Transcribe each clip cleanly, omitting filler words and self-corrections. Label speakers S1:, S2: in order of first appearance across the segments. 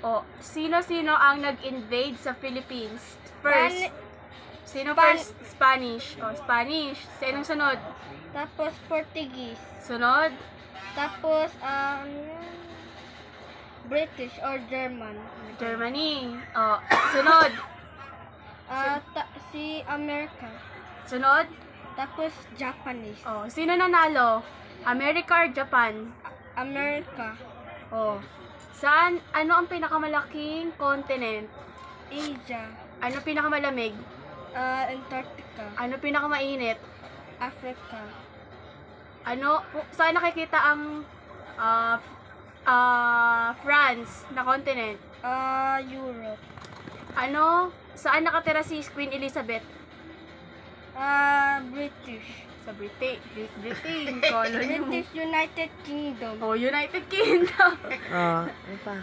S1: O, sino-sino ang nag-invade sa Philippines? First. Sino first? Spanish. O, Spanish. Sinong sunod?
S2: Tapos Portuguese.
S1: Sunod?
S2: Tapos British or German.
S1: Germany. O, sunod?
S2: Si America.
S1: Sunod?
S2: Tapos Japanese.
S1: O, sino nanalo? America or Japan?
S2: America.
S1: O, ano ang pinakamalaking continent?
S2: Asia.
S1: Ano pinakamalamig?
S2: Antarctica.
S1: Ano pinakamainit?
S2: Africa.
S1: Saan nakikita ang France na continent?
S2: Europe.
S1: Saan nakatira si Queen Elizabeth?
S2: British.
S1: Sa Britain, colony mo.
S2: British United Kingdom.
S1: Oh, United Kingdom.
S3: Ano pa?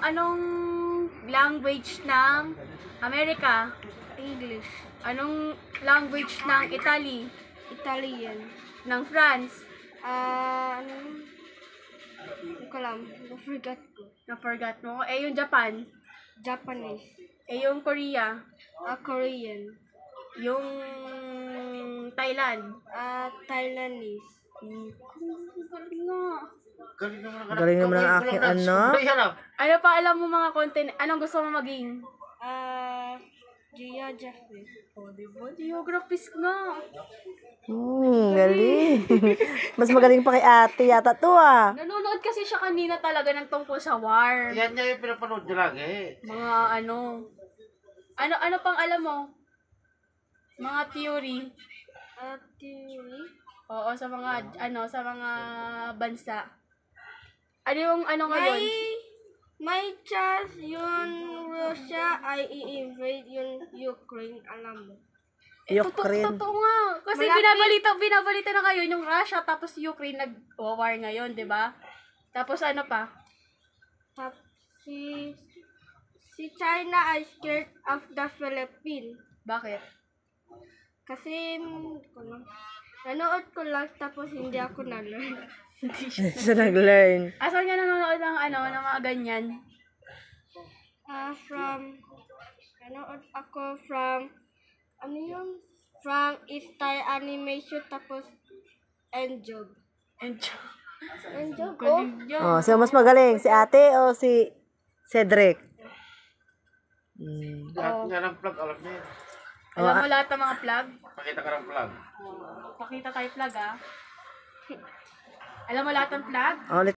S1: Anong language ng Amerika?
S2: English.
S1: Anong language ng Italy?
S2: Italian.
S1: Ng France?
S2: Hindi ko alam. Na-forgot ko.
S1: Na-forgot mo? Yung Japan?
S2: Japanese.
S1: Yung Korea?
S2: Korean.
S1: Yung Thailand?
S2: Thailandese.
S3: Galing naman ang aking ano.
S1: Ano pa alam mo mga continent? Anong gusto mo maging?
S2: Geography.
S1: Oh, diba? Geographist nga.
S3: Galing. Mas magaling pa kay ate yata to
S1: Nanonood kasi siya kanina talaga ng tungkol sa war.
S4: Yan niya yung pinapanood niya lagi.
S1: Mga ano pang alam mo? Mga theory.
S2: Theory?
S1: Oo, sa mga bansa. Ano yung ngayon?
S2: May chance yung Russia ay i-invade yung Ukraine, alam mo.
S3: Ukraine.
S1: Totoo nga. Kasi binabalita na ngayon yung Russia tapos Ukraine nag-war ngayon, 'di ba? Tapos ano pa?
S2: Si China ay scared of the Philippines.
S1: Bakit?
S2: Kasi nanood ko lang tapos hindi ako na-learn.
S3: Siya nag-learn.
S1: Asan ka nanonood ng ng mga ganyan?
S2: Nanood ako from Star Animation tapos Enjoy.
S3: So mas magaling si ate o si Cedric?
S4: Lahat nga ng plug, alam niya.
S1: Alam mo lahat ng mga plug?
S4: Pakita ka ng plug.
S1: Pakita tayo plug, ah. Alam mo lahat ng plug?